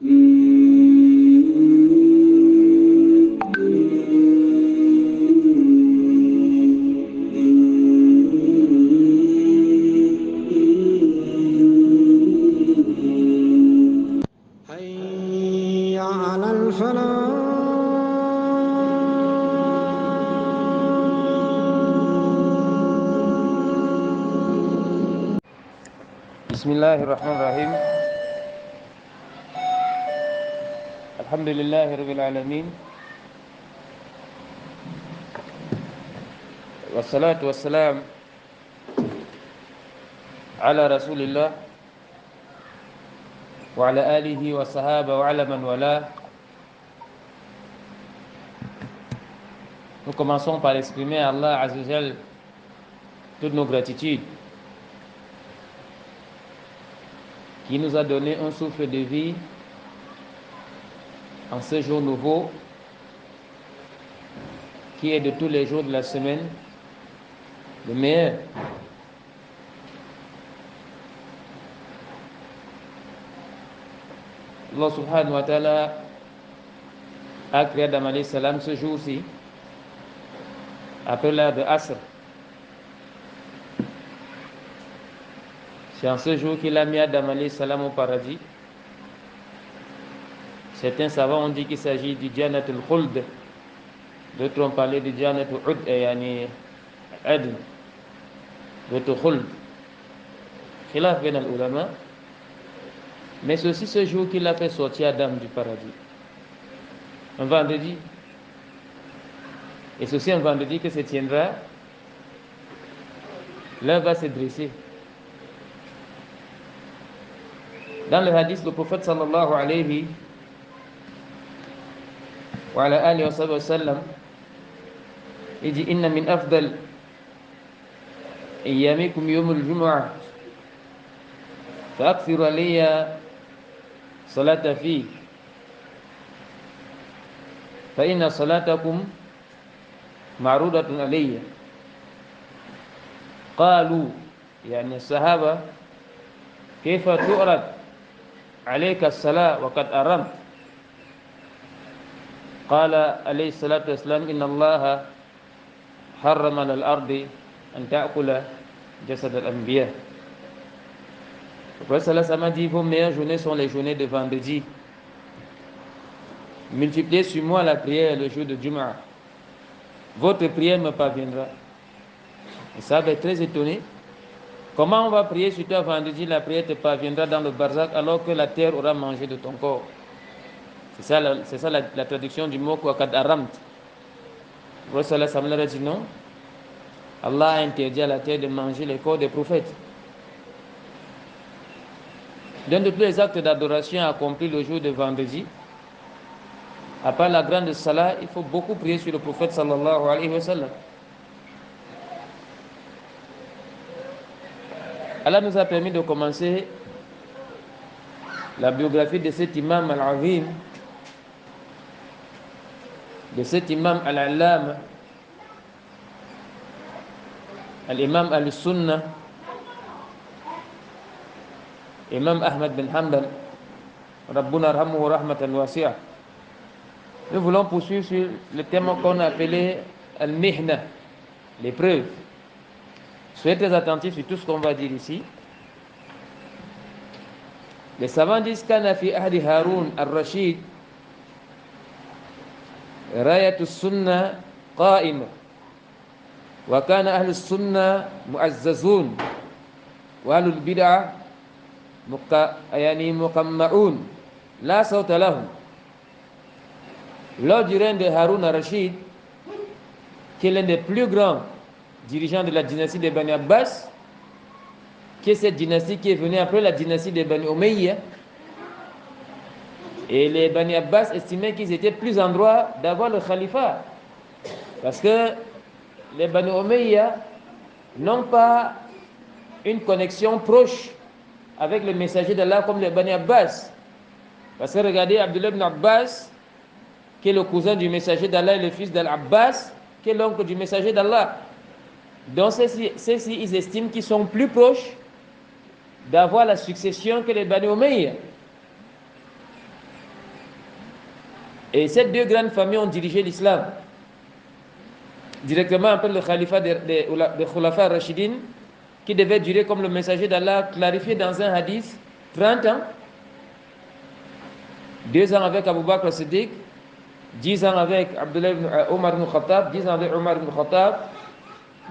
حي على الفلاح. بسم الله الرحمن الرحيم. الحمد لله رب العالمين، والصلاة والسلام على رسول الله وعلى آله والصحابة وعلى من والاه. Nous commençons par exprimer à Allah Azza wa Jal toutes nos gratitudes, qui nous a donné un souffle de vie en ce jour nouveau, qui est de tous les jours de la semaine le meilleur. Allah subhanahu wa ta'ala a créé Adam alayhi salam ce jour-ci, après l'heure de Asr. C'est en ce jour qu'il a mis Adam alayhi salam au paradis. Certains savants ont dit qu'il s'agit du Jannatul Khuld. D'autres ont parlé du Jannatul Ud, yani Adn. D'autres Khuld. Khilaf ben al-ulama. Mais c'est aussi ce jour qu'il a fait sortir Adam du paradis. Un vendredi. Et c'est aussi un vendredi que se tiendra. L'heure va se dresser. Dans le hadith, le prophète sallallahu alayhi wa ala alihi wa sallam, il dit: Inna min afdal ayyamikum yawmul jumu'ah fa akthiru alayya salata fi fa inna salatakum ma'rudatun alayya. Qalu, yani sahaba, kayfa tu'rad alayka as-salat wa qad aram? Qala alayhi salatu wassalam: inna allaha harrama ala al-ardi an ta'kula jasad al-anbiya. Le prophète sallallahu alayhi wa sallam dit: vos meilleures journées sont les journées de vendredi. Multipliez sur moi la prière le jour de Jumu'ah. Votre prière me parviendra. Et ça va être très étonné. Comment on va prier sur toi vendredi, la prière te parviendra dans le barzakh alors que la terre aura mangé de ton corps? C'est ça la traduction du mot Qad Aramt. Le prophète sallallahu alayhi wa sallam a dit non. Allah a interdit à la terre de manger les corps des prophètes. D'un de tous les actes d'adoration accomplis le jour de vendredi, à part la grande salat, il faut beaucoup prier sur le prophète sallallahu alayhi wa sallam. Allah nous a permis de commencer la biographie de cet imam al-azim, de cet imam al-allama, al-imam al-sunnah, imam Ahmad bin Hanbal, Rabbuna arhamuhu rahmatan wasi'a. Nous voulons poursuivre sur le thème qu'on a appelé al-mihna, l'épreuve. Soyez très attentifs sur tout ce qu'on va dire ici. Les savants disent qu'Ana fi ahdi Haroun al-Rashid rayatu sunnah qa'ima wa kana ahlu sunnah mu'azzazun wa ahlul bid'ah muqamma'un la sawta lahum. Lors du règne de Haroun al-Rashid, qui est l'un des plus grands dirigeants de la dynastie des Bani Abbas, qui est cette dynastie qui est venue après la dynastie des Bani Umayya, et les Bani Abbas estimaient qu'ils étaient plus en droit d'avoir le khalifa, parce que les Bani Umayya n'ont pas une connexion proche avec le messager d'Allah comme les Bani Abbas. Parce que regardez Abdullah ibn Abbas, qui est le cousin du messager d'Allah, et le fils d'Al-Abbas, qui est l'oncle du messager d'Allah. Donc ceux-ci, ils estiment qu'ils sont plus proches d'avoir la succession que les Bani Umayya. Et ces deux grandes familles ont dirigé l'islam. Directement après le khalifa des Khulafa Rashidin, qui devait durer comme le messager d'Allah clarifié dans un hadith 30 ans. 2 ans avec Abu Bakr Siddiq, 10 ans avec Abdullah ibn Omar ibn Khattab, 10 ans avec Omar ibn Khattab,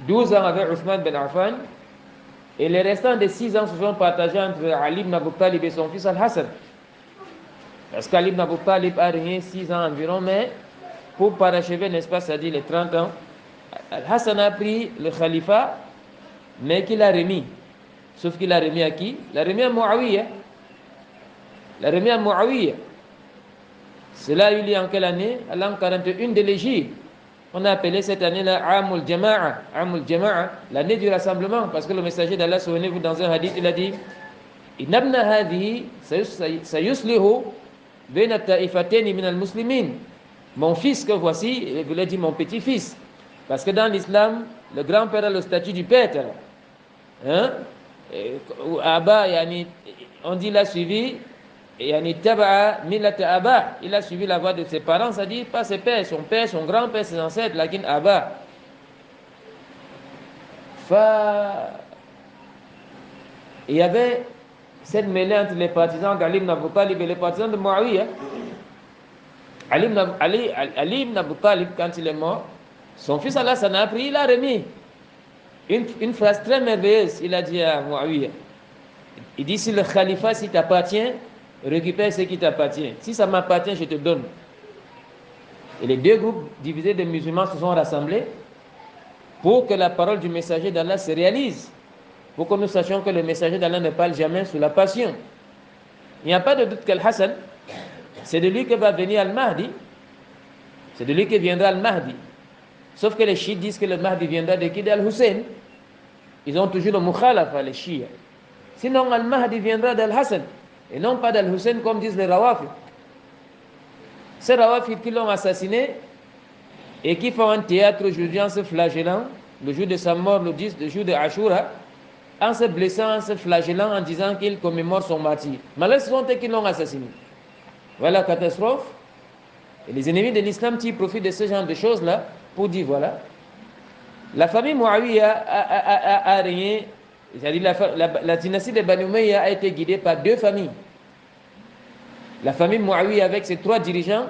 12 ans avec Othman ben Affan. Et les restants des 6 ans se sont partagés entre Ali ibn Abu Talib et son fils Al-Hassan. Parce qu'Ali ibn Abu Talib a régné 6 ans environ, mais pour parachever, n'est-ce pas, c'est-à-dire les 30 ans, Al-Hassan a pris le khalifa, mais qu'il a remis. Sauf qu'il a remis à qui? Il a remis à Muawiyah. Il a remis à Muawiyah. Cela a eu lieu en quelle année? À l'an 41 de l'Égypte. On a appelé cette année-là Amul Jama'a, l'année du rassemblement, parce que le messager d'Allah, souvenez-vous, dans un hadith, il a dit Inabna hadhihi sayuslihu bayna ta'ifatayni min al-muslimin. Mon fils que voici, il voulait dire mon petit-fils, parce que dans l'islam, le grand-père a le statut du père. Hein? Abba, on dit il a suivi. Il a suivi la voie de ses parents, c'est-à-dire pas ses pères, son père, son grand-père, ses ancêtres, lakin Abba. Il y avait cette mêlée entre les partisans d'Ali ibn Abu Talib et les partisans de Muawiyah. Ali ibn Abu Talib, quand il est mort, son fils Allah s'en a pris, il a remis une phrase très merveilleuse. Il a dit à Muawiyah, il dit, si le khalifa, si t'appartient, récupère ce qui t'appartient. Si ça m'appartient, je te donne. Et les deux groupes divisés de musulmans se sont rassemblés pour que la parole du messager d'Allah se réalise. Pour que nous sachions que le messager d'Allah ne parle jamais sous la passion. Il n'y a pas de doute qu'Al-Hassan, c'est de lui que va venir Al-Mahdi. C'est de lui que viendra Al-Mahdi. Sauf que les chiites disent que le Mahdi viendra de qui? d'Al-Hussein. Ils ont toujours le mukhalafa, les chiites. Sinon, Al-Mahdi viendra d'Al-Hassan. Et non pas d'Al-Hussein comme disent les Rawafid. Ces Rawafid qui l'ont assassiné et qui font un théâtre aujourd'hui en se flagellant, le jour de sa mort, le jour de Ashura, en se blessant, en se flagellant, en disant qu'il commémore son martyr. Malheureusement, ce sont eux qui l'ont assassiné. Voilà la catastrophe. Et les ennemis de l'islam qui profitent de ce genre de choses-là pour dire voilà. La famille Muawiyah a régné. C'est-à-dire la dynastie de Bani Umayya a été guidée par deux familles. La famille Muawiyah avec ses 3 dirigeants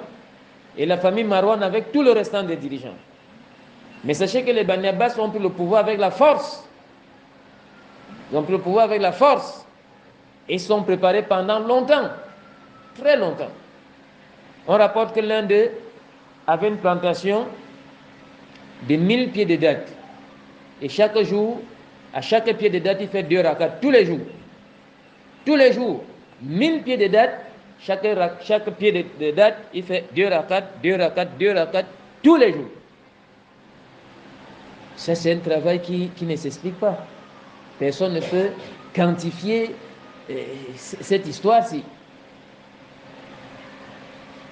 et la famille Marwan avec tout le restant des dirigeants. Mais sachez que les Bani Abbas ont pris le pouvoir avec la force. Ils ont pris le pouvoir avec la force. Et sont préparés pendant longtemps. Très longtemps. On rapporte que l'un d'eux avait une plantation de 1000 pieds de date. Et chaque jour, à chaque pied de date, il fait 2 rakats tous les jours. Tous les jours. 1000 pieds de date, chaque pied de date, il fait 2 rakats, 2 rakats, 2 rakats tous les jours. Ça, c'est un travail qui ne s'explique pas. Personne ne peut quantifier cette histoire-ci.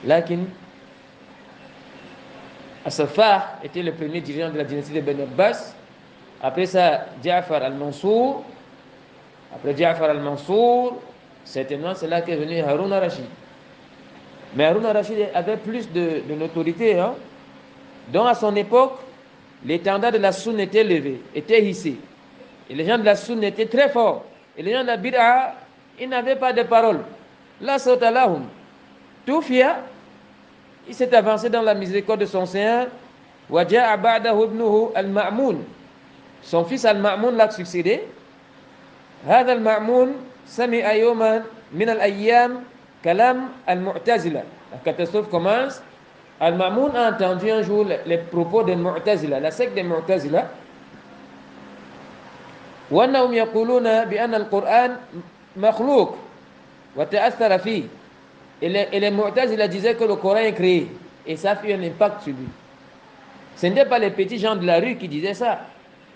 Lakin, As-Saffah était le premier dirigeant de la dynastie de Bani Abbas. Après ça, Ja'far al-Mansour. Après Ja'far al-Mansour, certainement c'est là qu'est venu Harun al-Rashid. Mais Harun al-Rashid avait plus de notoriété. Hein? Donc à son époque, l'étendard de la Sunne était levé, était hissé. Et les gens de la Sunne étaient très forts. Et les gens de la Bid'a, ils n'avaient pas de parole. La sautalahum. Toufia, il s'est avancé dans la miséricorde de son Seigneur. Waja'a ba'dahu ibnuhu al-Ma'moun. Son fils Al-Ma'moun l'a succédé. هذا المأمون سمع يوما من الأيام كلام المعتزلة. La catastrophe commence. Al-Ma'moun a entendu un jour les propos des Mu'tazila, la secte des Mu'tazila. وأنهم يقولون بأن القرآن مخلوق وتأثر فيه. Et les Mu'tazila disaient que le Coran est créé. Et ça a fait un impact sur lui. Ce n'étaient pas les petits gens de la rue qui disaient ça.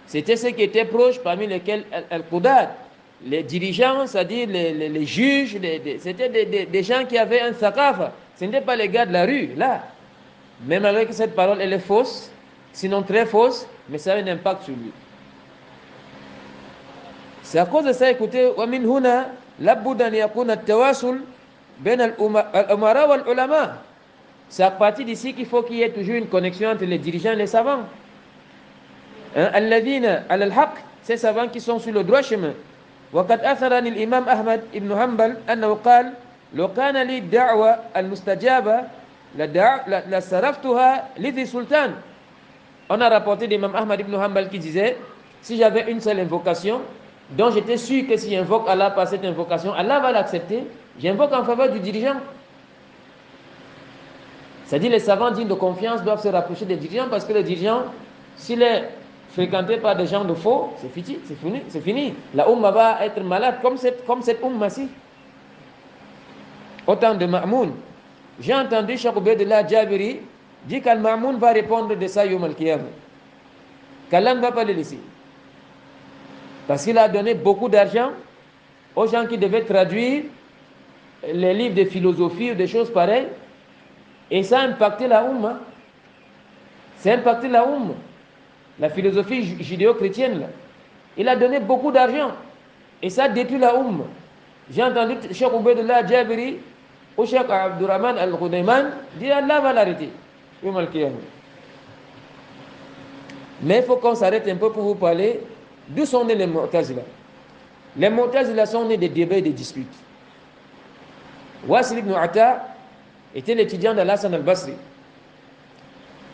C'était ceux qui étaient proches, parmi lesquels Al-Qudad, les dirigeants, c'est-à-dire les juges, c'était des gens qui avaient un thaqafa. Ce n'étaient pas les gars de la rue, là. Même alors que cette parole, elle est fausse, sinon très fausse, mais ça a un impact sur lui. C'est à cause de ça, écoutez, وَمِنْ هُنَا لَبُّدْ أَنْ يَكُونَ التَّوَاسُلُ بين الأمراء والعلماء. C'est à partir d'ici qu'il faut qu'il y ait toujours une connexion entre les dirigeants et les savants. Alladhina al-haq, ces savants qui sont sur le droit chemin. وقد أثرني الإمام أحمد بن حنبل أنه قال لو كان لي الدعوة المستجابة لصرفتها لذي سلطان. On a rapporté d'Imam Ahmad ibn Hanbal qui disait, si j'avais une seule invocation, dont j'étais sûr que si j'invoque Allah par cette invocation, Allah va l'accepter, j'invoque en faveur du dirigeant. C'est-à-dire les savants dignes de confiance doivent se rapprocher des dirigeants parce que le dirigeant, s'il est fréquenté par des gens de faux, c'est fini. La Ummah va être malade comme cette Ummah-ci. Autant de Ma'moun. J'ai entendu Cheikh Ubaydullah Jabiri dit qu'Al-Ma'moun va répondre de ça Yom Al-Qiyamah. Qu'Allah ne va pas le laisser. Parce qu'il a donné beaucoup d'argent aux gens qui devaient traduire les livres de philosophie ou des choses pareilles. Et ça a impacté la Ummah. Ça a impacté la Ummah. La philosophie judéo-chrétienne, là. Il a donné beaucoup d'argent. Et ça détruit la Ummah. J'ai entendu Cheikh Ubaydullah Jabiri ou Cheikh Abdurrahman Al-Ghunayman dire Allah va l'arrêter. Mais il faut qu'on s'arrête un peu pour vous parler d'où sont nés les Mu'tazila. Les Mu'tazila sont nés des débats et des disputes. Wasil ibn Ata était l'étudiant d'Al-Hassan al-Basri.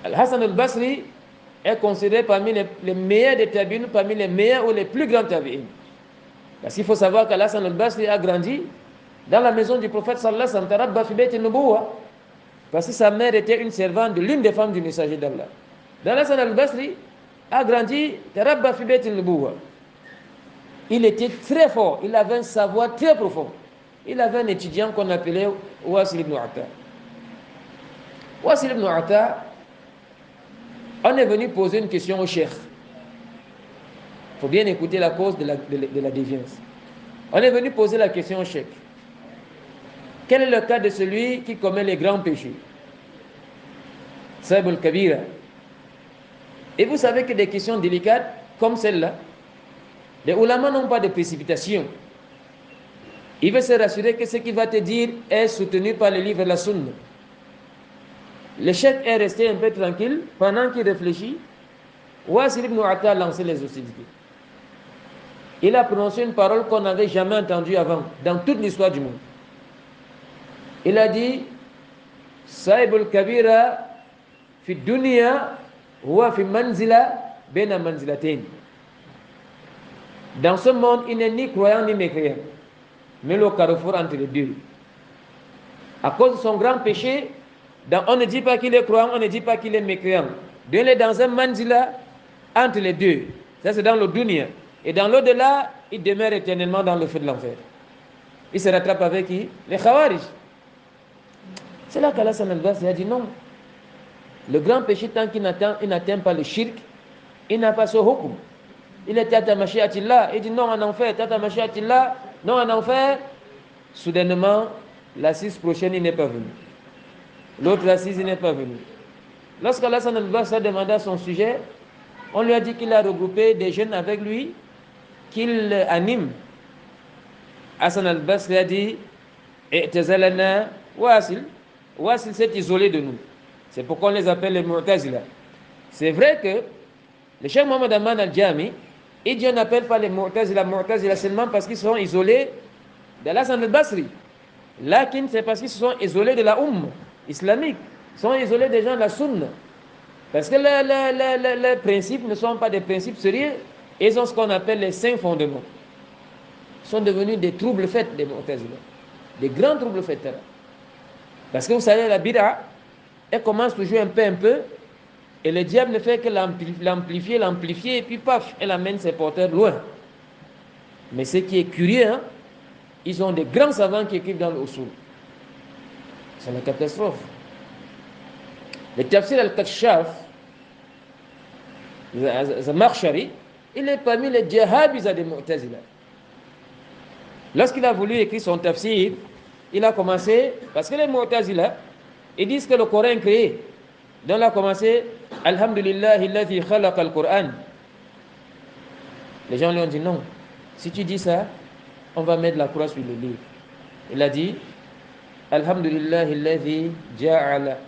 Al-Hassan al-Basri est considéré parmi les meilleurs des tabi'in, parmi les meilleurs ou les plus grands tabi'in. Parce qu'il faut savoir qu'Al-Hassan al-Basri a grandi dans la maison du prophète sallallahu alayhi wa sallam, tarabba fi bayt an-nubuwwa, parce que sa mère était une servante de l'une des femmes du messager d'Allah. Al-Hassan al-Basri a grandi tarabba fi bayt an-nubuwwa. Il était très fort, il avait un savoir très profond. Il avait un étudiant qu'on appelait Wasil ibn Ata. Wasil ibn Ata, on est venu poser une question au cheikh. Il faut bien écouter la cause de la déviance. On est venu poser la question au cheikh. Quel est le cas de celui qui commet les grands péchés? Saïb al-Kabira. Et vous savez que des questions délicates comme celle-là, les ulama n'ont pas de précipitation. Il veut se rassurer que ce qu'il va te dire est soutenu par les livres de la Sunna. Le cheikh est resté un peu tranquille pendant qu'il réfléchit. Wasil ibn Ata a lancé les hostilités. Il a prononcé une parole qu'on n'avait jamais entendue avant dans toute l'histoire du monde. Il a dit Saïb al-Kabira fi dunya huwa fi manzila bena manzilatain. Dans ce monde, il n'est ni croyant ni mécréant, mais le carrefour entre les deux. À cause de son grand péché, on ne dit pas qu'il est croyant, on ne dit pas qu'il est mécréant. Il est dans un manzila entre les deux. Ça, c'est dans le dunya. Et dans l'au-delà, il demeure éternellement dans le feu de l'enfer. Il se rattrape avec qui? Les Khawarij. C'est là qu'Al-Hassan al-Basri a dit non. Le grand péché, tant qu'il n'atteint pas le shirk, il n'a pas ce hukm. Il est tata mashiatillah. Il dit non en enfer, tata mashiatillah, non en enfer. Soudainement, l'assise prochaine, il n'est pas venu. L'autre assise, il n'est pas venu. Lorsqu'Al-Hassan al-Basri a demandé à son sujet, on lui a dit qu'il a regroupé des jeunes avec lui, qu'il anime. Hassan al-Basri a dit I'tazalana Wasil. Wasil s'est isolé de nous. C'est pourquoi on les appelle les Mu'tazila. C'est vrai que le cheikh Mohammed Aman al-Jami, il dit on n'appelle pas les Mu'tazila seulement parce qu'ils sont isolés d'Al-Hassan al-Basri. Lakin, c'est parce qu'ils se sont isolés de la islamique. Ils sont isolés des gens de la Sunna. Parce que les principes ne sont pas des principes sérieux. Ils ont ce qu'on appelle les 5 fondements. Ils sont devenus des troubles faits des Mu'tazila. Des grands troubles faits. Parce que vous savez, la bid'a, elle commence toujours un peu. Et le diable ne fait que l'amplifier, et puis paf, elle amène ses porteurs loin. Mais ce qui est curieux, hein, ils ont des grands savants qui écrivent dans le usul. C'est la catastrophe. Le tafsir al-Kashaf, Zamakhshari, il est parmi les djihadistes des Mu'tazila. Lorsqu'il a voulu écrire son tafsir, il a commencé, parce que les Mu'tazila, ils disent que le Coran est créé. Donc il a commencé, Alhamdulillahi alladhi khalaqa al-Qur'an. Les gens lui ont dit non. Si tu dis ça, on va mettre la croix sur le livre. Il a dit, Alhamdulillahi alladhi ja'ala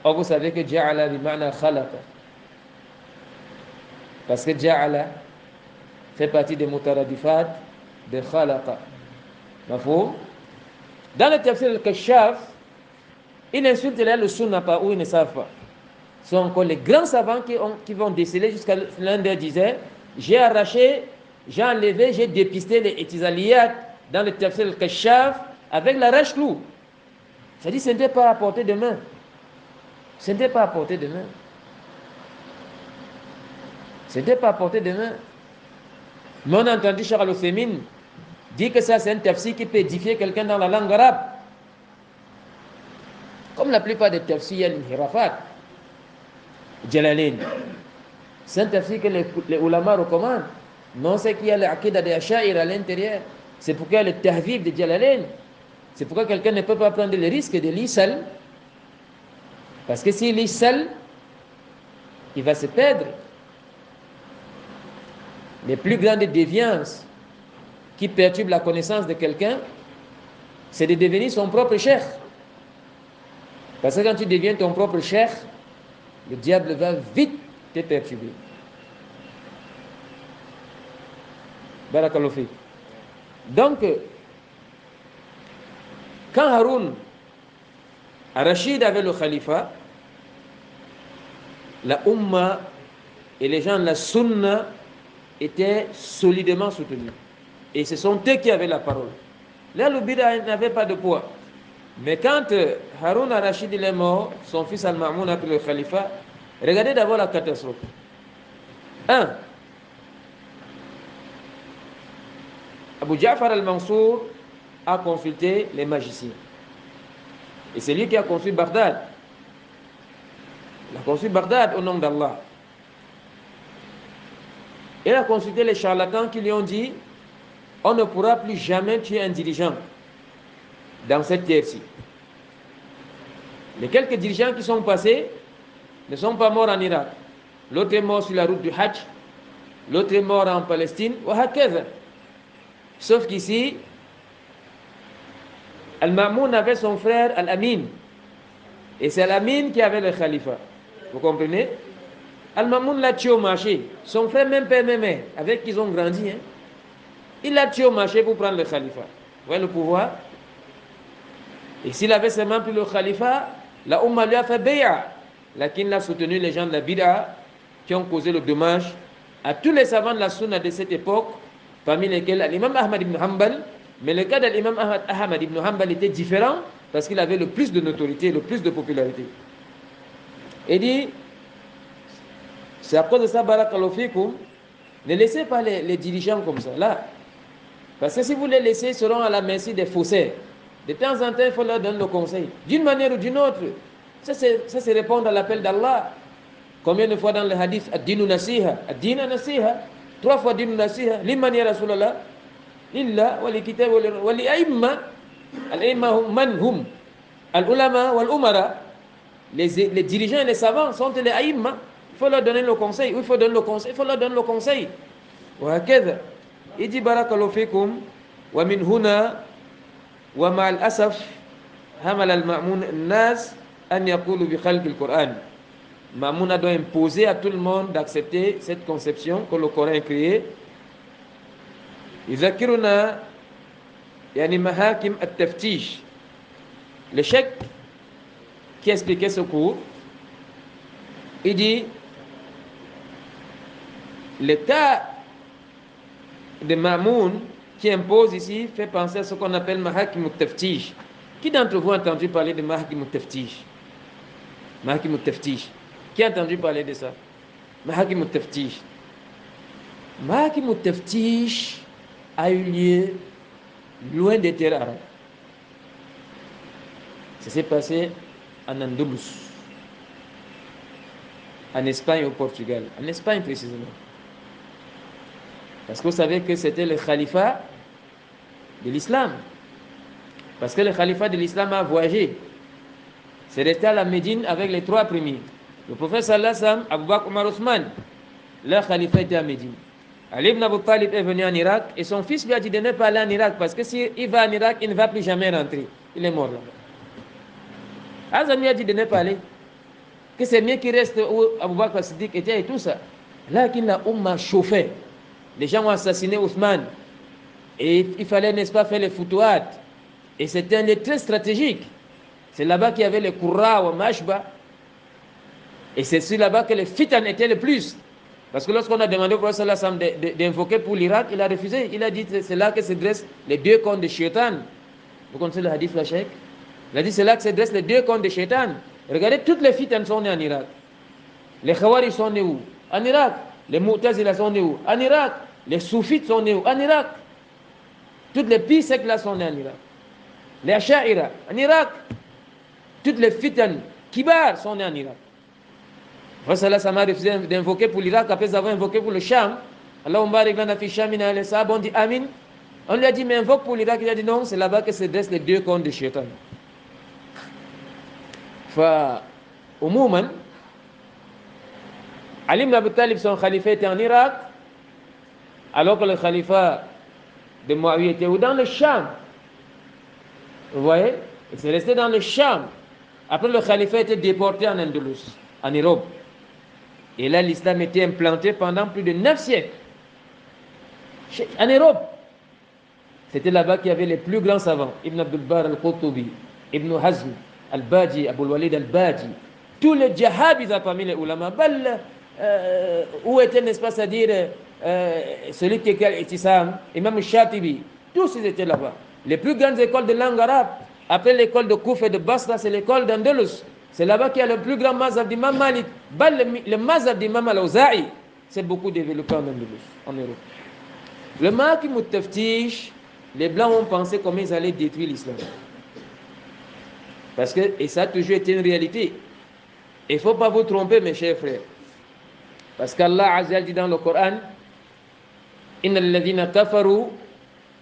Or, vous savez que ja'ala bima'na khalaqa. Parce que ja'ala fait partie des mutaradifat de khalaqa. Mafhum? Dans le tafsir al-Kashaf, ils insultent le sunna pas où ils ne savent pas. Ce sont encore les grands savants qui vont déceler jusqu'à l'un d'eux disait, j'ai arraché, j'ai enlevé, j'ai dépisté les étizaliyat dans le tafsir al-Kashaf avec la rèche-clou. Ça dit, ce n'était pas à portée de main. Ce n'était pas à portée de main. Ce n'était pas à portée de main. Mais on a entendu Cheikh Al-Othaymin dire que ça c'est un tafsir qui peut édifier quelqu'un dans la langue arabe. Comme la plupart des tafsirs, il y a l'inhirafat. Jalalain. C'est un tafsir que les ulama recommandent. Non, c'est qu'il y a l'aqidah de Asha'ir à l'intérieur. C'est pourquoi il y a le tahvib de Jalalain. C'est pourquoi quelqu'un ne peut pas prendre le risque de lire seul. Parce que s'il lit seul, il va se perdre. Les plus grandes déviances qui perturbent la connaissance de quelqu'un, c'est de devenir son propre cheikh. Parce que quand tu deviens ton propre cheikh, le diable va vite te perturber. Barakallahu fik. Donc, quand Haroun Rachid avait le khalifa, la Ummah et les gens de la Sunna étaient solidement soutenus. Et ce sont eux qui avaient la parole. Là, le bid'a n'avait pas de poids. Mais quand Haroun al-Rashid est mort, son fils Al-Ma'moun a pris le khalifa, regardez d'abord la catastrophe. 1. Abu Ja'far al-Mansour a consulté les magiciens. Et c'est lui qui a construit Bagdad. Il a construit Bagdad au nom d'Allah. Il a consulté les charlatans qui lui ont dit, on ne pourra plus jamais tuer un dirigeant dans cette terre-ci. Les quelques dirigeants qui sont passés ne sont pas morts en Irak. L'autre est mort sur la route du Hajj, l'autre est mort en Palestine, sauf qu'ici, Al-Ma'moun avait son frère Al-Amin. Et c'est Al-Amin qui avait le khalifa. Vous comprenez? Al-Ma'moun l'a tué au marché. Son frère, même père, même mère, avec qui ils ont grandi, hein? Il l'a tué au marché pour prendre le khalifa. Vous voyez le pouvoir? Et s'il avait seulement pris le khalifa, la Ummah lui a fait bay'a. Lakin l'a soutenu les gens de la bid'a qui ont causé le dommage à tous les savants de la sunna de cette époque, parmi lesquels l'imam Ahmad ibn Hanbal. Mais le cas de l'imam Ahmad ibn Hanbal était différent parce qu'il avait le plus de notoriété, le plus de popularité. Et dit, c'est à cause de ça, barakallahu fikum, ne laissez pas les dirigeants comme ça, là. Parce que si vous les laissez, ils seront à la merci des faussaires. De temps en temps, il faut leur donner le conseil. D'une manière ou d'une autre. Ça, c'est répondre à l'appel d'Allah. Combien de fois dans le hadith, ad-dinu nasiha, ad-dina nasiha, 3 fois ad-dinu nasiha, liman ya Rasulallah, lillah, wali kitab, wali aimma, al-aimma hum man hum, al-ulama wal-umara, les dirigeants et les savants sont les aimma. Il faut leur donner le conseil. Il faut donner le conseil. Il faut leur donner le conseil. Il dit barakallahu fikum wa min huna wa ma'al asaf hamal al-ma'mun an-nas an yaqulu bi khalq al-Qur'an. Ma'mun doit imposer à tout le monde d'accepter cette conception que le Coran a créée. Yuzakiruna yani mahakim at-taftish. Le cheikh qui expliquait ce cours, il dit le cas de Ma'moun qui impose ici fait penser à ce qu'on appelle Mahakim al-Taftish. Qui d'entre vous a entendu parler de Mahakim al-Taftish? Mahakim al-Taftish. Qui a entendu parler de ça? Mahakim al-Taftish. Mahakim al-Taftish a eu lieu loin des terres arabes. Ça s'est passé en Andalus, en Espagne et au Portugal. En Espagne précisément. Parce que vous savez que c'était le khalifa de l'islam. Parce que le khalifa de l'islam a voyagé. C'est resté à la Médine avec les 3 premiers. Le prophète sallallahu alayhi wa sallam, Abu Bakr, Omar, Othman. Leur khalifa était à Médine. Ali ibn Abu Talib est venu en Irak et son fils lui a dit de ne pas aller en Irak parce que s'il va en Irak, il ne va plus jamais rentrer. Il est mort là-bas. Azan lui a dit de ne pas aller. que c'est mieux qu'il reste où Abu Bakr Siddiq était et tout ça. Là, la Ummah chauffait. Les gens ont assassiné Othman. Et il fallait, n'est-ce pas, faire les foutouades. Et c'était un lieu très stratégique. C'est là-bas qu'il y avait les Qurra ou Mashba. Et c'est là-bas que les fitan étaient le plus. Parce que lorsqu'on a demandé au prophète d'invoquer pour l'Irak, il a refusé. Il a dit c'est là que se dressent les deux camps de Shaitan. Vous connaissez le hadith, la Cheikh? Il a dit c'est là que se dressent les deux camps de Shaitan. Regardez, toutes les fitan sont nées en Irak. Les Khawarij sont nés où? En Irak. Les Mu'tazila sont nés où? En Irak. Les Soufites sont nés où? En Irak. Toutes les pires sectes là sont nées en Irak. Les Asha'ira en Irak. Toutes les fitan kibar sont nées en Irak. Voilà, ça m'a refusé d'invoquer pour l'Irak après avoir invoqué pour le Sham. Allah barik lana fi Shamina les Sahaba ont dit Amin. On lui a dit mais invoque pour l'Irak. Il a dit non, c'est là-bas que se dressent les deux camps de Shaitan. Au moment, Ali ibn Abi Talib, son khalifa, était en Irak, alors que le khalifa de Muawiyah était dans le Sham. Vous voyez? Il s'est resté dans le Sham. Après, le khalifa a été déporté en Andalus, en Europe. Et là, l'islam était implanté pendant plus de 9 siècles. En Europe. C'était là-bas qu'il y avait les plus grands savants. Ibn Abdul Bar al-Qurtubi, Ibn Hazm, Al-Baji, Abul Walid Al-Baji. Tous les djihadistes parmi les ulama. Où était, n'est-ce pas, c'est-à-dire celui qui était Itissam, Imam Shatibi. Tous ils étaient là-bas. Les plus grandes écoles de langue arabe, après l'école de Kouf et de Basra, c'est l'école d'Andalus. C'est là-bas qu'il y a le plus grand mazhab d'Imam Malik. Le mazhab d'Imam Al-Awza'i, c'est beaucoup développé en Andalus, en Europe. Le Mahkim al-Taftish, les Blancs ont pensé comment ils allaient détruire l'islam. Parce que, et ça a toujours été une réalité. Il ne faut pas vous tromper, mes chers frères. Parce qu'Allah Azza dit dans le Coran, Inna alladhina kafaru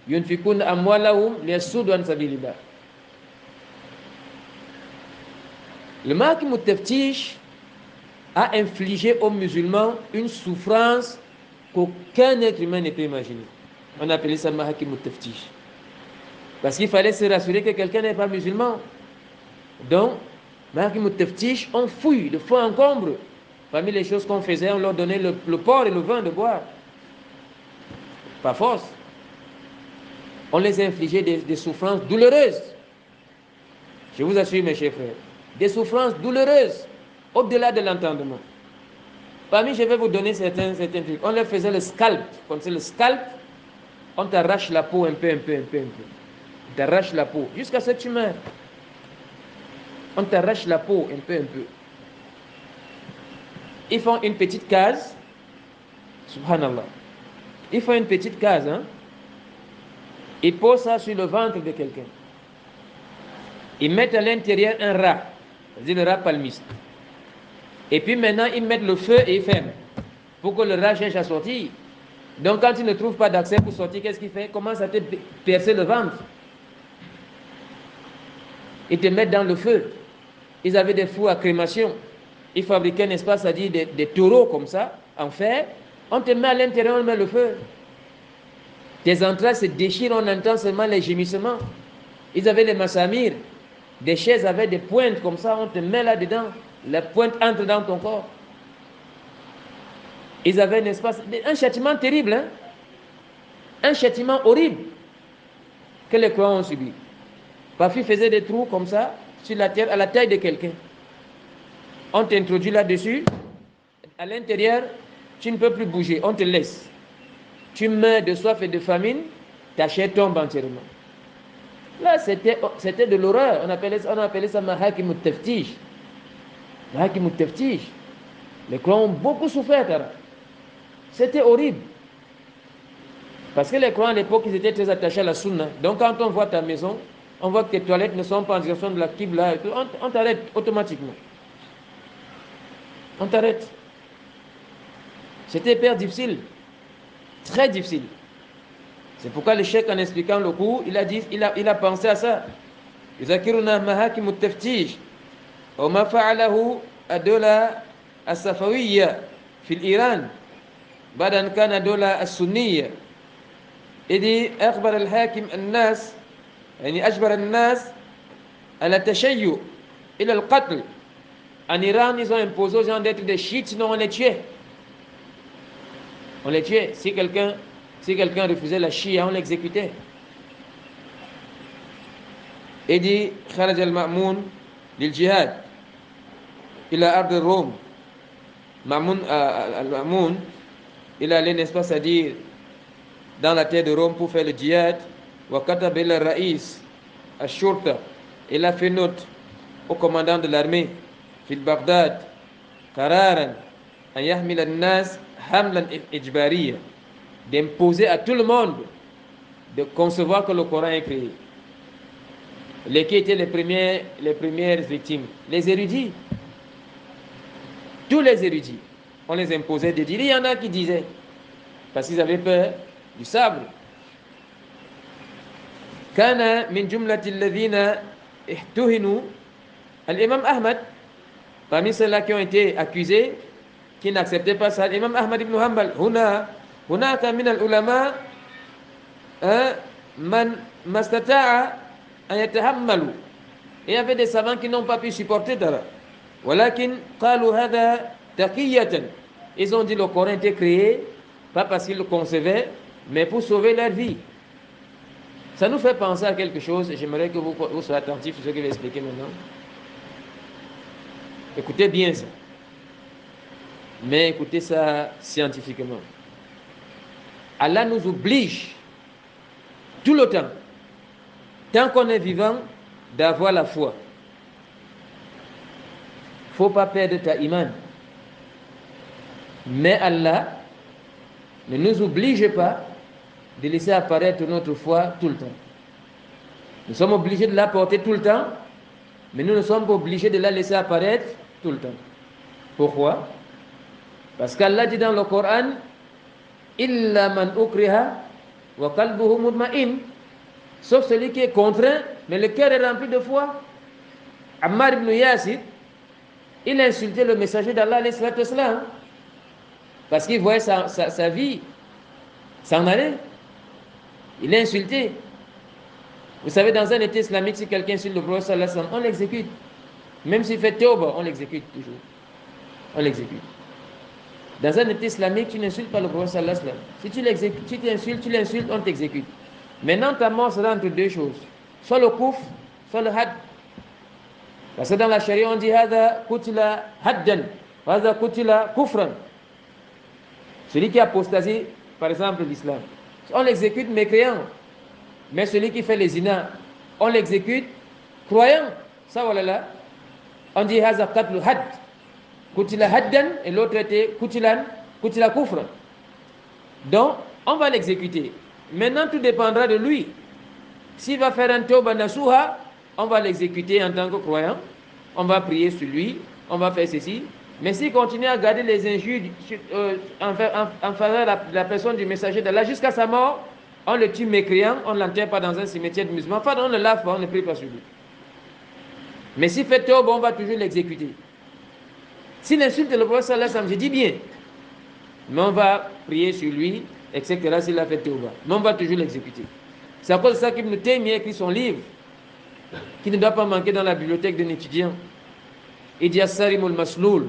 yunfikun amwalahum liyasuddu an sabilillah. Le Mahkim al-Taftish a infligé aux musulmans une souffrance qu'aucun être humain ne peut imaginer. On appelait ça Mahkim al-Taftish. Parce qu'il fallait se rassurer que quelqu'un n'est pas musulman. Donc, Mahkim al-Taftish, on fouille de fond en comble. Parmi les choses qu'on faisait, on leur donnait le porc et le vin de boire. Par force. On les infligeait des souffrances douloureuses. Je vous assure, mes chers frères. Des souffrances douloureuses, au-delà de l'entendement. Parmi, je vais vous donner certains trucs. On leur faisait le scalp. Quand c'est le scalp, on t'arrache la peau un peu. On t'arrache la peau, jusqu'à ce que tu meurs. On t'arrache la peau un peu. Ils font une petite case. Subhanallah. Ils font une petite case. Hein? Ils posent ça sur le ventre de quelqu'un. Ils mettent à l'intérieur un rat. C'est-à-dire le rat palmiste. Et puis maintenant, ils mettent le feu et ils ferment. Pour que le rat cherche à sortir. Donc quand il ne trouve pas d'accès pour sortir, qu'est-ce qu'il fait? Il commence à te percer le ventre. Ils te mettent dans le feu. Ils avaient des fours à crémation. Ils fabriquaient, n'est-ce pas, c'est-à-dire des taureaux comme ça, en fer. On te met à l'intérieur, on met le feu. Tes entrailles se déchirent, on entend seulement les gémissements. Ils avaient les massamir, des chaises avec des pointes comme ça, on te met là-dedans. La pointe entre dans ton corps. Ils avaient, n'est-ce pas, un châtiment terrible, hein? Un châtiment horrible que les croyants ont subi. Parfois, ils faisaient des trous comme ça, sur la terre, à la taille de quelqu'un. On t'introduit là-dessus. À l'intérieur, tu ne peux plus bouger, on te laisse. Tu meurs de soif et de famine, ta chair tombe entièrement. Là, c'était de l'horreur. On appelait ça Mahakim al-Taftish. Mahakim al-Taftish. Les croyants ont beaucoup souffert. C'était horrible. Parce que les croyants à l'époque, ils étaient très attachés à la sunna. Donc quand on voit ta maison, on voit que tes toilettes ne sont pas en direction de la Qibla, on t'arrête automatiquement. On t'arrête. C'était hyper difficile. Très difficile. C'est pourquoi le cheikh, en expliquant le cours, il a pensé à ça. يذكرنا محاكم التفتيش وما فعله الدولة الصفوية في الإيران بعد أن كان الدولة السنية إذ أخبر الحاكم الناس يعني أجبر الناس على التشيع إلى القتل En Iran, ils ont imposé aux gens d'être des chiites, sinon on les tuait. On les tuait. Si quelqu'un refusait la chia, on l'exécutait. Et dit Kharaj al-Ma'moun lil jihad ila ard Rome. Al-Ma'moun, il allait, n'est-ce pas, c'est-à-dire dans la terre de Rome pour faire le djihad. Wa kataba ila Raïs al-Shurta. Il a fait note au commandant de l'armée fil Baghdad qararan an yahmil an-nas hamlan ijbariya, d'imposer à tout le monde de concevoir que le Coran est créé. Les qui étaient les premières victimes? Les érudits. Tous les érudits. On les imposait de dire. Il y en a qui disaient, parce qu'ils avaient peur du sabre. Kana min jumlati alladhina ihtuhinu al-Imam Ahmad, parmi ceux-là qui ont été accusés, qui n'acceptaient pas ça, l'Imam Ahmad ibn Hanbal, hunaka min al-ulama man mastata'a an yatahammalu. Il y avait des savants qui n'ont pas pu supporter Dara. Walakin qalu hadha taqiyatan. Ils ont dit le Coran était créé, pas parce qu'ils le concevaient, mais pour sauver leur vie. Ça nous fait penser à quelque chose, et j'aimerais que vous soyez attentifs sur ce que je vais expliquer maintenant. Écoutez bien ça. Mais écoutez ça scientifiquement. Allah nous oblige tout le temps, tant qu'on est vivant, d'avoir la foi. Il ne faut pas perdre ta iman. Mais Allah ne nous oblige pas de laisser apparaître notre foi tout le temps. Nous sommes obligés de la porter tout le temps, mais nous ne sommes pas obligés de la laisser apparaître tout le temps. Pourquoi? Parce qu'Allah dit dans le Coran, Illa man ukriha wa qalbuhu mutma'in, sauf celui qui est contraint, mais le cœur est rempli de foi. Ammar ibn Yasir, il a insulté le messager d'Allah, parce qu'il voyait sa vie s'en aller. Il l'a insulté. Vous savez, dans un État islamique, si quelqu'un insulte le prophète, on l'exécute. Même s'il fait tawbah, on l'exécute toujours. On l'exécute. Dans un État islamique, tu n'insultes pas le prophète. Si tu l'insultes, on t'exécute. Maintenant, ta mort sera entre deux choses. Soit le kouf, soit le had. Parce que dans la charia, on dit Hada kutila haddan, Hada kutila kufran. Celui qui a apostasie, par exemple, l'islam, on l'exécute mécréant. Mais celui qui fait les zina, on l'exécute croyant. Ça, voilà. On dit Hada katlu had. Kutila haddan, et l'autre était kutila kufran. Donc, on va l'exécuter. Maintenant, tout dépendra de lui. S'il va faire un tawbah nasuha, on va l'exécuter en tant que croyant. On va prier sur lui. On va faire ceci. Mais s'il continue à garder les injures en faveur de la personne du messager d'Allah jusqu'à sa mort, on le tue mécréant, on ne l'enterre pas dans un cimetière de musulmans. Enfin, on ne le lave pas, on ne prie pas sur lui. Mais s'il fait tawbah, on va toujours l'exécuter. S'il insulte le prophète sallallahu alayhi wa sallam, je dis bien, mais on va prier sur lui, etc. s'il a fait tawbah. Mais on va toujours l'exécuter. C'est à cause de ça qu'Ibn Taymiyyah a écrit son livre, qui ne doit pas manquer dans la bibliothèque d'un étudiant. Il dit As-Sarimul Masloul,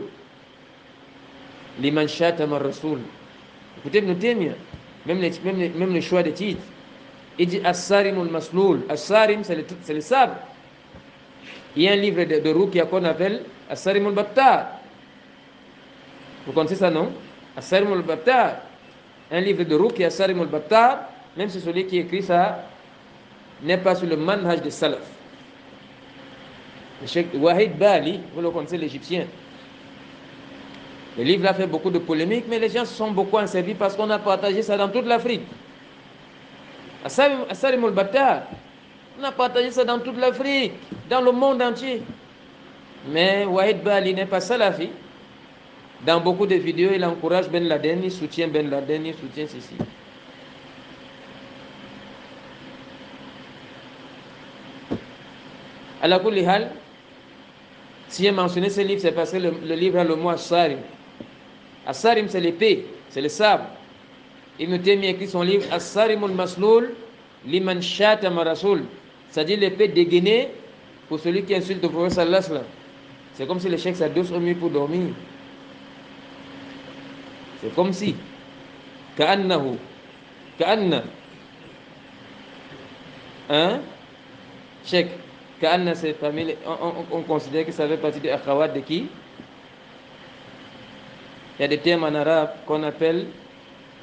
liman shatama ar-Rasoul. Écoutez Ibn Taymiyyah, même le choix des titres. Il dit As-Sarimul Masloul. As-Sarim, c'est le sabre. Il y a un livre de Ruqya qu'on appelle As-Sarimul Battar. Vous connaissez ça, non? As-Sarimul Battar. Un livre de Ruqya, As-Sarimul Battar, même si celui qui écrit ça n'est pas sur le manhaj de Salaf. Le Cheikh Wahid Bali, vous le connaissez, l'Égyptien. Le livre a fait beaucoup de polémiques, mais les gens se sont beaucoup servis parce qu'on a partagé ça dans toute l'Afrique. As-Sarimul Battar, on a partagé ça dans toute l'Afrique, dans le monde entier. Mais Wahid Bali n'est pas salafi. Dans beaucoup de vidéos, il encourage Ben Laden, il soutient Ben Laden, il soutient ceci. À la Koulihal, si j'ai mentionné ce livre, c'est parce que le livre a le mot As-Sarim. As-Sarim, c'est l'épée, c'est le sabre. Ibn Taymiyyah écrit son livre As-Sarimul Masloul liman shatama Rasoul, c'est-à-dire l'épée dégainée pour celui qui insulte le prophète sallallahu alayhi wa sallam. C'est comme si le cheikh s'adosse au mur pour dormir. C'est comme si. Ka'annahu. Ka'anna. Hein? Cheikh. Ka'anna, c'est parmi on considère que ça fait partie des akhawat de qui? Il y a des termes en arabe qu'on appelle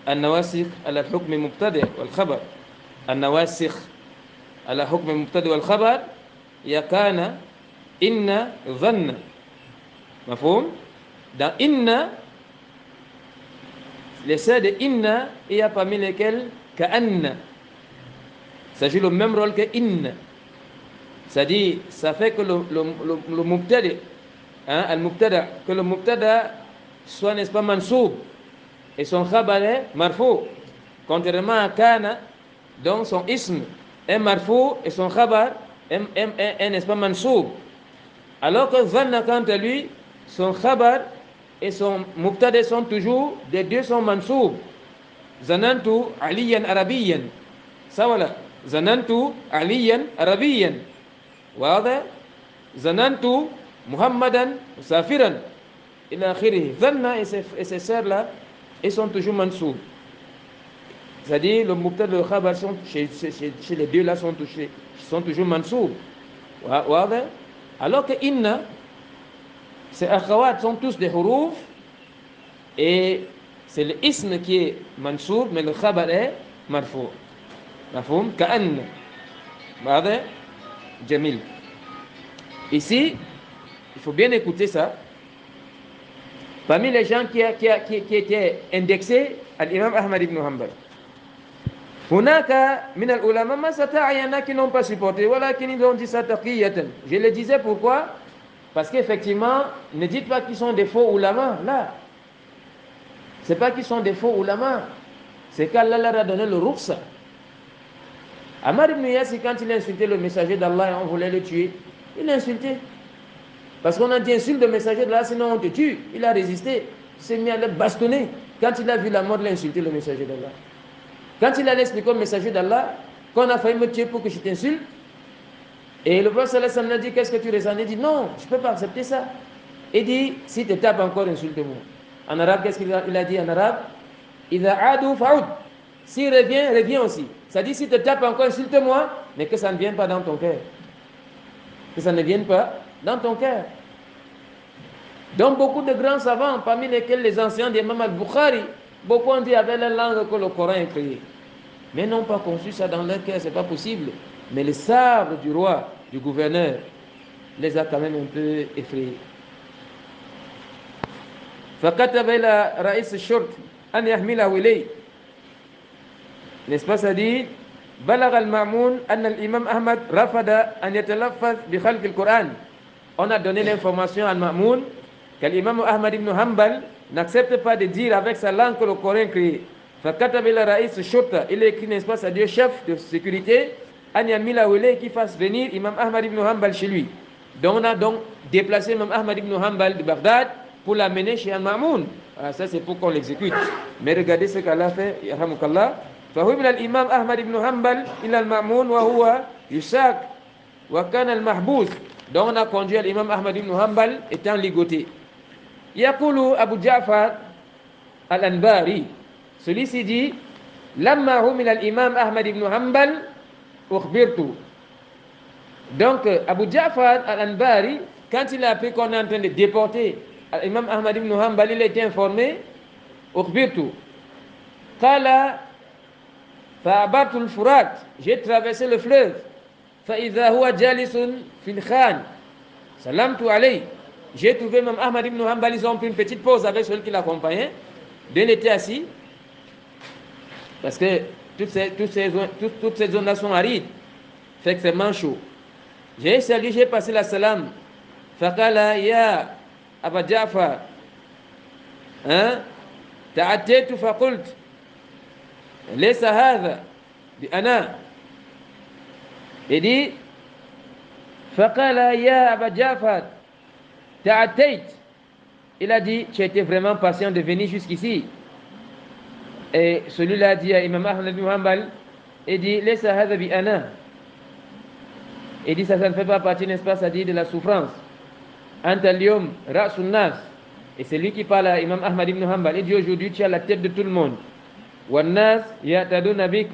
an-nawasikh ala hukm mubtada wal khabar. An-nawasikh ala hukm mubtada wal khabar. Il y a kana, inna, dhanna. Mafhum? Dans inna, les serres de inna, il y a parmi lesquels ka'anna. Ça joue le même rôle que inna. C'est-à-dire, ça fait que le mubtada, hein, al-mubtada, que le mubtada soit, n'est-ce pas, mansoub, et son khabar est marfou. Contrairement à kana, donc son ism est marfou, et son khabar est, n'est-ce pas, mansoub. Alors que zanna, quant à lui, son khabar et son mubtada sont toujours, les deux sont mansoub. Zanantu aliyan arabiyan. Ça voilà. Zanantu aliyan arabiyan. واضح zanantu muhammadan musafiran ila akhirih. Zanna et ces sœurs-là, ils sont toujours mansoub. C'est-à-dire, le mubtada et le khabar chez les deux-là sont toujours mansoub. واضح. Alors que inna, ces akhawat sont tous des huruf et c'est le ism qui est mansoub, mais le khabar est marfou. Mafhum? Ka'anna. واضح. Jamil. Ici, il faut bien écouter ça. Parmi les gens qui étaient indexés à l'imam Ahmad ibn Hanbal, hunaka min al-ulama ma sata'ayana qui n'ont pas supporté, voilà qui nous ont dit ça taqiyatan. Je le disais pourquoi? Parce qu'effectivement, ne dites pas qu'ils sont des faux ulama, là. C'est pas qu'ils sont des faux ulama, c'est qu'Allah leur a donné le rukhsa. Ammar ibn Yasir, quand il a insulté le messager d'Allah et on voulait le tuer, il l'a insulté. Parce qu'on a dit insulte le messager d'Allah, sinon on te tue. Il a résisté. Il s'est mis à le bastonner. Quand il a vu la mort, il a insulté le messager d'Allah. Quand il allait expliquer au messager d'Allah qu'on a failli me tuer pour que je t'insulte, et le prophète sallallahu alayhi wa sallam a dit qu'est-ce que tu ressens? Il dit non, je ne peux pas accepter ça. Il dit si tu tapes encore, insulte-moi. En arabe, qu'est-ce qu'il a dit en arabe? Idha adu fa'ud. S'il revient, reviens aussi. Ça dit, si tu tapes encore, insulte-moi, mais que ça ne vienne pas dans ton cœur. Que ça ne vienne pas dans ton cœur. Donc, beaucoup de grands savants, parmi lesquels les anciens d'Imam al-Bukhari, beaucoup ont dit avec la langue que le Coran est créé. Mais n'ont pas conçu ça dans leur cœur, ce n'est pas possible. Mais le sabre du roi, du gouverneur, les a quand même un peu effrayés. فكتب إلى رئيس الشرطة أن يحمله إليه. N'est-ce pas, ça dit بلغ المأمون أن الإمام أحمد رفض أن يتلفظ بخلق القرآن. On a donné l'information à Ma'moun que l'imam Ahmad ibn Hanbal n'accepte pas de dire avec sa langue que le Coran est créé. فكتب إلى رئيس الشرطة. Il écrit, n'est-ce pas, ça dit chef de sécurité أن يحمله إليه, qui fasse venir Imam Ahmad ibn Hanbal chez lui. Donc on a donc déplacé Imam Ahmad ibn Hanbal de Bagdad pour l'amener chez Al-Ma'moun. Ça c'est pour qu'on l'exécute. Mais regardez ce qu'Allah fait, yarhamukallah. فهمل الإمام أحمد بن حنبل إلى المأمون وهو يساق وكان المحبوس. Donc on a conduit l'imam Ahmad ibn Hanbal étant ligoté. يقول أبو جعفر الأنباري, celui-ci dit لما همل الإمام أحمد بن حنبل أخبرت. Donc Abu Ja'far al-Anbari, quand il a appris qu'on est en train de déporter l'imam Ahmad ibn Hanbal, il a été informé. أخبرت قال فعبرت الفرات, j'ai traversé le fleuve. فإذا هو جالس في الخان سلمت عليه. J'ai trouvé même Ahmad ibn Hanbal, ils ont pris une petite pause avec celui qui l'accompagnait. Deux étaient assis. Parce que toutes ces zones-là sont arides. Fait extrêmement chaud. J'ai salué, j'ai passé la salam. فقال يا أبا جعفر تعتيت فقلت ليس هذا بأنا. Il dit فقال يا أبا جعفر تعتيت. Il a dit tu as été vraiment patient de venir jusqu'ici. Et celui-là a dit à Imam Ahmad ibn Hanbal, il dit ليس هذا بأنا. Il dit ça ne fait pas partie, n'est-ce pas, ça dit de la souffrance. Anta al-yawm ra'sun nas. Et c'est lui qui parle à Imam Ahmad ibn Hanbal. Il dit aujourd'hui tu as la tête de tout le monde. Wan nas ya'taduna bik.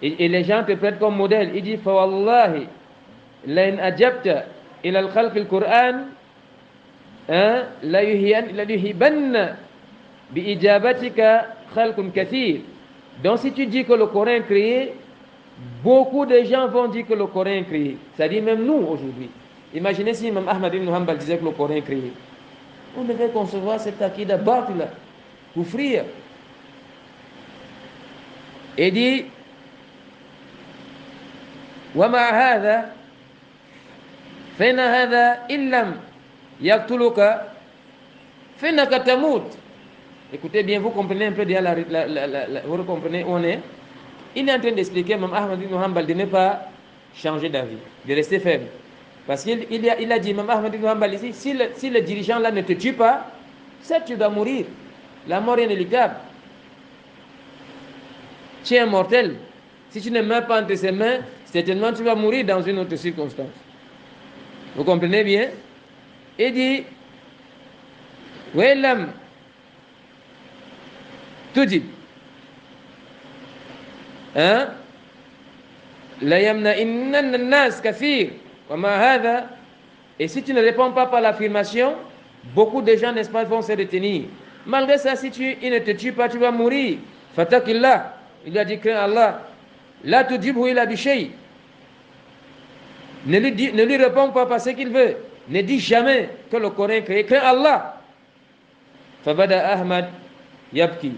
Et les gens te prennent comme modèle. Il dit fa wallahi la in ajabta ila al-khalq al-Qur'an la yuhibanna bi ijabatika khalqun kathir. Donc si tu dis que le Coran est créé, beaucoup de gens vont dire que le Coran est créé. C'est-à-dire même nous aujourd'hui. Imaginez si Imam Ahmad ibn Hanbal disait que le Coran est créé. On devait concevoir cette akida batila, kufriya. Et dit ومع هذا فإن هذا إن لم يقتلك فإنك تموت. Écoutez bien, vous comprenez un peu déjà vous comprenez où on est. Il est en train d'expliquer Imam Ahmad ibn Hanbal de ne pas changer d'avis, de rester ferme. Parce qu'il a dit, Imam Ahmad ibn Hanbal ici, si le dirigeant là ne te tue pas, c'est tu dois mourir. La mort est inéluctable. Tu es immortel. Si tu ne meurs pas entre ses mains, certainement tu vas mourir dans une autre circonstance. Vous comprenez bien? Il dit, Wellam tujib. La yamna inna nas kafir. Et si tu ne réponds pas par l'affirmation, beaucoup de gens, n'est-ce pas, vont se retenir. Malgré ça, si il ne te tue pas, tu vas mourir. Fatakillah. Il a dit, crains Allah. La tujibhu ila bishay. Ne lui réponds pas par ce qu'il veut. Ne dis jamais que le Coran est créé. Crains Allah. Fabada Ahmad yabki.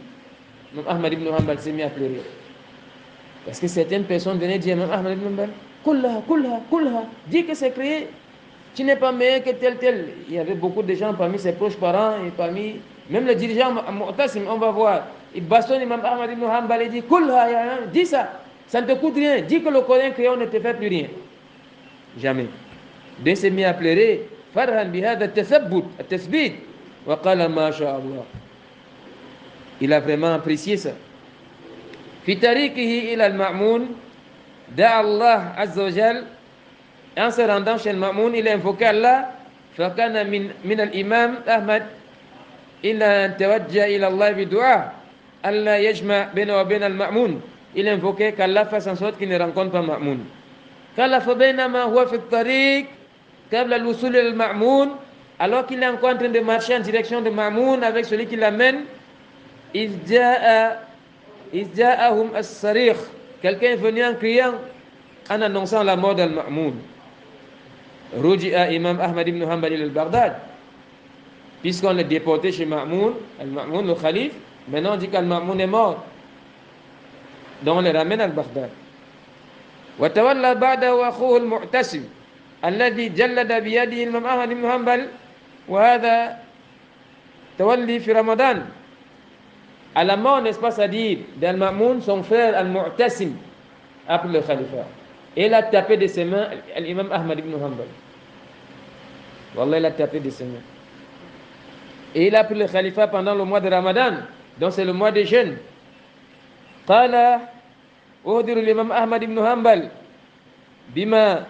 Donc Ahmad ibn Hanbal s'est mis à pleurer. Parce que certaines personnes venaient dire, même Ahmad ibn Hanbal, Kulha, dis que c'est créé. Tu n'es pas meilleur que tel. Il y avait beaucoup de gens parmi ses proches parents et parmi même le dirigeant Mu'tasim, on va voir. Il bastonne Imam Ahmad ibn Hanbal et dit, Kulha, dis ça. Ça ne te coûte rien. Dis que le Coran est créé, on ne te fait plus rien. Jamais. Donc il s'est mis à pleurer. Farhan bihada at-tathbit. Wa qala ma sha Allah. Il a vraiment apprécié ça. في طريقه إلى المأمون دعا الله عز وجل. En se rendant chez le Ma'moun, il a invoqué Allah. فكان من الإمام أحمد إلا أن توجه إلى الله بدعاء ألا يجمع بينه وبين المأمون. Il a invoqué qu'Allah fasse en sorte qu'il ne rencontre pas Ma'moun. قال فبينما هو في الطريق قبل الوصول إلى المأمون. Alors qu'il est encore en train de marcher en direction de Ma'moun avec celui qui l'amène, إذ جاءهم الصريخ. Quelqu'un est venu en criant, en annonçant la mort d'Al-Ma'moun. Ruji'a Imam Ahmad ibn Hanbal al-Baghdad. Puisqu'on l'a déporté chez Ma'moun, Al-Ma'moun, le calife, maintenant on dit qu'Al-Ma'moun est mort. Donc on le ramène à Baghdad. وتولى بعده أخوه المعتصم الذي جلد بيده الإمام أحمد بن حنبل. وهذا تولي في رمضان. À la mort, n'est-ce pas, c'est-à-dire d'Al-Ma'moun, son frère Al-Mu'tasim, après le khalifa. Et il a tapé de ses mains l'imam Ahmad ibn Hanbal. Wallah, il a tapé de ses mains. Et il a pris le khalifa pendant le mois de Ramadan. Donc c'est le mois des jeûnes. Qala uhdiru l'imam Ahmad ibn Hanbal bima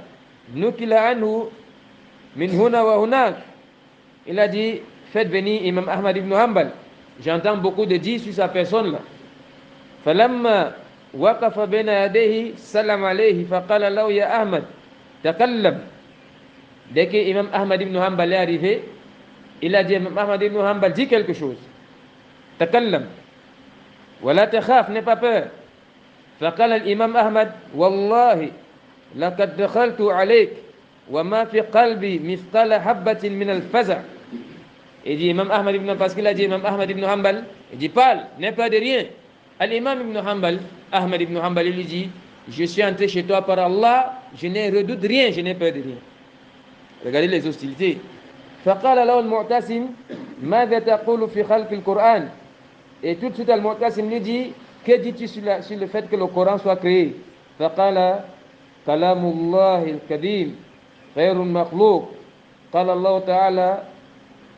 nukila anhu min huna wa hunak. Il a dit, faites venir Imam Ahmad ibn Hanbal. J'entends beaucoup de dire sur sa personne là. فلما وقف بين يديه سلم عليه فقال له يا أحمد تكلم. Dès que Imam Ahmad ibn Hanbal est arrivé, il a dit, Imam Ahmad ibn Hanbal, dis quelque chose. تكلم ولا تخاف, n'aie pas peur. فقال الإمام أحمد والله لقد دخلت عليك وما في قلبي مثقال حبة من الفزع. Il dit Imam Ahmad ibn Hanbal, parce qu'il a dit Imam Ahmad ibn Hanbal, il dit parle, n'aie peur de rien. L'imam ibn Hanbal, Ahmad ibn Hanbal, il lui dit, je suis entré chez toi par Allah, je n'ai redoute rien, je n'ai peur de rien. Regardez les hostilités. فقال له المعتصم ماذا تقول في خلق القرآن. Et tout de suite Al-Mu'tasim lui dit, que dis-tu sur le fait que le Coran soit créé. فقال كلام الله الكريم غير مخلوق. قال الله تعالى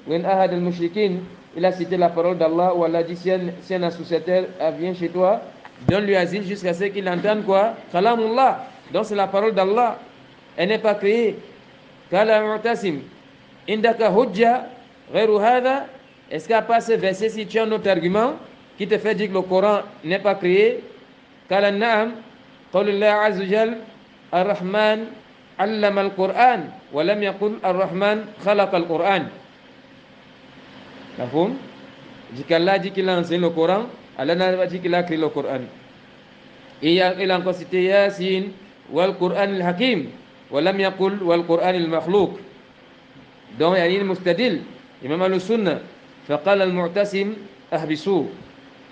وإن أحد المشركين. Il a cité la parole d'Allah où Allah dit, si un associateur vient chez toi, donne-lui asile jusqu'à ce qu'il entende quoi. Kalamullah. Donc c'est la parole d'Allah. Elle n'est pas créée. Qala Mu'tasim indaka hujja ghayru hadha, est-ce qu'à part ce verset, si tu as un autre argument qui te fait dire que le Coran n'est pas créé, qala na'am, qawlullah azza jal, ar-Rahman allama al-Qur'an, wa lam yaqul ar-Rahman khalaqa al-Qur'an. Mafhum? Dit qu'Allah dit qu'il a enseigné le Coran, Allah n'a pas dit qu'il a créé le Coran. Et il a encore cité Yasin, wal Qur'an al-Hakim, wa lam yaqul wal Qur'an al-Makhlouq. Donc il y a une mustadil, Imam al-Sunnah, faqala al-Mu'tasim ahbisu,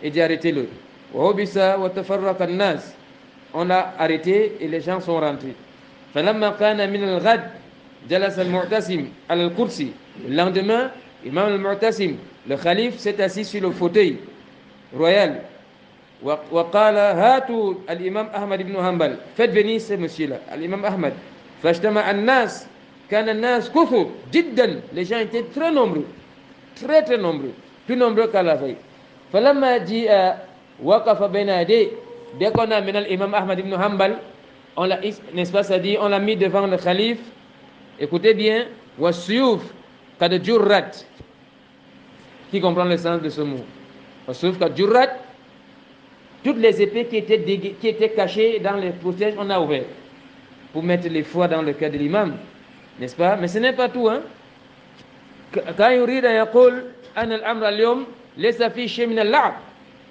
et dit arrêtez-le. Wa hubisa wa tafarraqa an-nas, on l'a arrêté et les gens sont rentrés. Falamma kana min al-ghad, jalasa al-Mu'tasim al-Kursi. Le lendemain, Imam al-Mu'tasim, le calife, s'est assis sur le fauteuil royal. وقال هاتوا الإمام أحمد بن حنبل, faites venir ce monsieur-là, l'imam Ahmad. فاجتمع الناس, كان الناس كثر جدا, les gens étaient très nombreux, très très nombreux, plus nombreux qu'à la veille. فلما جاء وقف بين يديه, dès qu'on a amené l'imam Ahmad ibn Hanbal, on l'a, n'est-ce pas, ça dit, on l'a mis devant le calife. Écoutez bien, والسيوف قد جرت, qui comprend le sens de ce mot. والسيوف قد جرت, toutes les épées qui étaient cachées dans les protèges, on a ouvert pour mettre les foi dans le cœur de l'imam, n'est-ce pas? Mais ce n'est pas tout, hein. Quand yurid yaqul an al-amr al-yawm laysa fi shay min al-la'b,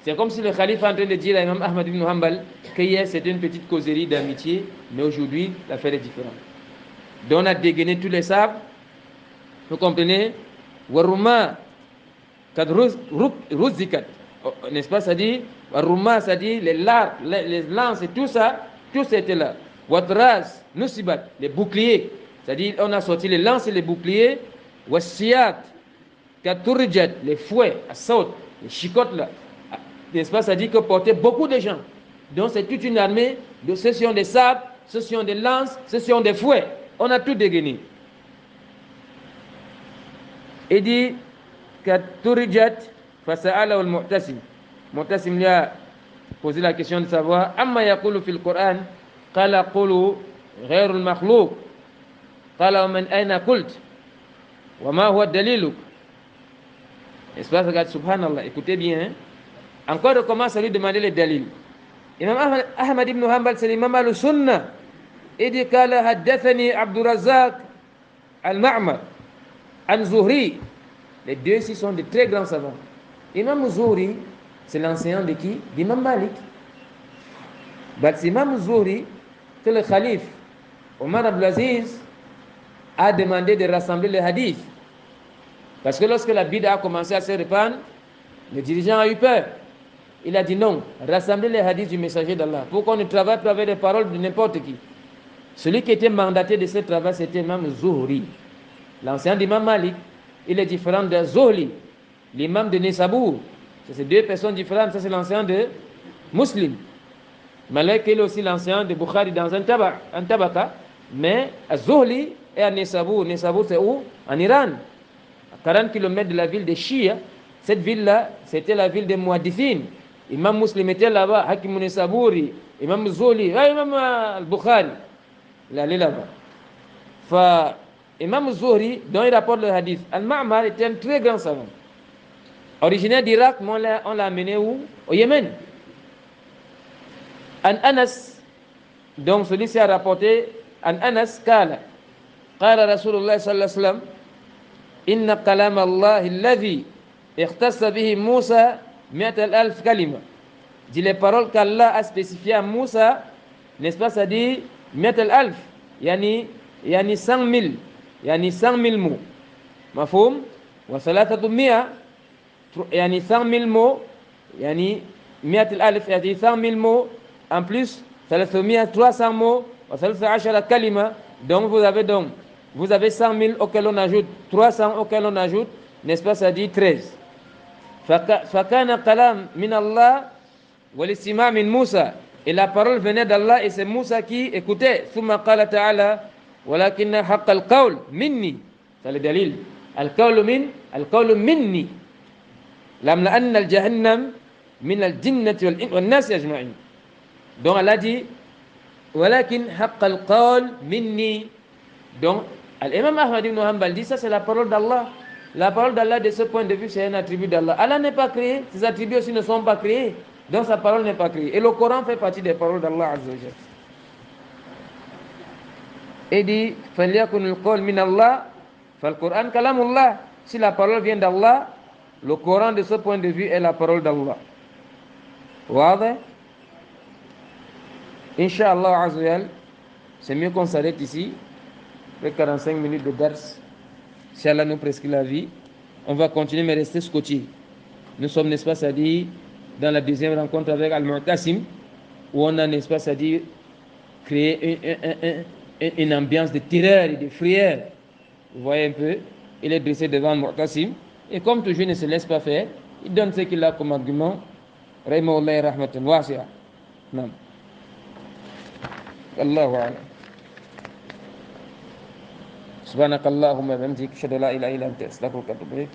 c'est comme si le calife est en train de dire à l'imam Ahmad ibn Hanbal que hier c'était une petite causerie d'amitié, mais aujourd'hui l'affaire est différente. Donc on a dégainé tous les sabres, vous comprenez? Waruma kad ruzikat, n'est-ce pas? Ça dit Rouma, ça dit les lances et tout ça, tout c'était là. Wadraz, nusibat, les boucliers, c'est-à-dire on a sorti les lances et les boucliers. Wasiyat, katurijat, les fouets, assaut, les chicottes là, n'est-ce pas? Ça dit que portaient beaucoup de gens. Donc c'est toute une armée, de ceux qui ont des sabres, ceux qui ont des lances, ceux qui ont des fouets. On a tout dégainé. Il dit katurijat, fasa'ala al-Mu'tasim. Mu'tasim lui a posé la question de savoir amma yaqulu fil Qur'an, qala qulu ghayru al-makhluq, qala wa man ayna qult wa ma huwa daliluk. N'est-ce pas? Regarde, subhanallah, écoutez bien, hein? Encore de commence à lui demander les dalils. Imam Ahmad ibn Hanbal, c'est l'imam al-Sunnah. Il dit qala haddathani Abdurrazzaq al-Ma'mar an Zuhri. Les deux ici sont de très grands savants. Imam Zuhri, c'est l'enseignant de qui? D'Imam Malik. C'est Imam Zuhri que le calife Omar Abdelaziz a demandé de rassembler les hadiths. Parce que lorsque la bid'a a commencé à se répandre, le dirigeant a eu peur. Il a dit non, rassembler les hadiths du messager d'Allah. Pour qu'on ne travaille pas avec les paroles de n'importe qui. Celui qui était mandaté de ce travail, c'était Imam Zuhri, l'enseignant d'Imam Malik. Il est différent de Zuhri, l'imam de Nesabour. C'est deux personnes différentes. Ça, c'est l'enseignant de Muslim. Malgré qu'il est aussi l'enseignant de Bukhari dans un tabaka. Mais Zuhli est à Nesabour. Nesabour, c'est où? En Iran. À 40 km de la ville de Shia. Cette ville-là, c'était la ville des Muhaddithin. Imam Muslim était là-bas. Hakim Nesabouri. Imam Zuhli. Imam al-Bukhari. Il allait là-bas. Imam Zuhri, dont il rapporte le hadith, Al-Ma'mar était un très grand savant. Originaire d'Irak, mais on l'a amené où? Au Yémen. An Anas, donc celui-ci a rapporté, An Anas, Qala Rasulullah sallallahu alayhi wa sallam, Inna kalam Allah alladhi ikhtassa bihi Musa mi'at al-alf kalima. Dit les paroles qu'Allah a spécifiées à Moussa, n'est-ce pas? Ça dit mi'at al-alf, yani 100 000, yani 100 000 mots. Mafhum? Wa salatatu mi'a, yani 100 000 mots, yani 100 الألف, yani 100 000 mots, en plus 300 mots, wa 13 kalima. Donc vous avez 100 000 auxquels on ajoute 300 auxquels on ajoute, n'est-ce pas? Ça dit 13. فكان كلام من الله والاستماع من موسى, et la parole venait d'Allah et c'est Moussa qui écoutait. ثم قال تعالى ولكن حق القول مني, c'est le dalil. القول مني لأملأن الجهنم من الجنة والناس أجمعين. Donc Allah dit ولكن حق القول مني. Donc L'imam Ahmad ibn Hanbal dit ça, c'est la parole d'Allah. La parole d'Allah, de ce point de vue, c'est un attribut d'Allah. Allah n'est pas créé, ses attributs aussi ne sont pas créés. Donc sa parole n'est pas créée. Et le Coran fait partie des paroles d'Allah Azza wa Jalla. Et dit, فَلْيَكُنُ الْقَوْلُ مِنَ اللَّهِ فَالْقُرْآنُ كَلَامُ اللَّهِ. Si la parole vient d'Allah, le Coran de ce point de vue est la parole d'Allah. واضح؟ Inch'Allah Azza wa Jalla, c'est mieux qu'on s'arrête ici. Après 45 minutes de dars, si Allah nous prescrit la vie, on va continuer mais rester scotché. Nous sommes, n'est-ce pas, c'est-à-dire dans la deuxième rencontre avec Al-Mu'tasim, où on a, n'est-ce pas, c'est-à-dire créé une ambiance de terreur et de frayeur. Vous voyez un peu, il est dressé devant Al-Mu'tasim, et comme toujours il ne se laisse pas faire, il donne ce qu'il a comme argument. Rahimahullah rahmatan wasi'a. Naam. Allahu a'lam. سبحانك اللهم وبحمدك اشهد ان لا اله الا انت استغفرك واتوب اليك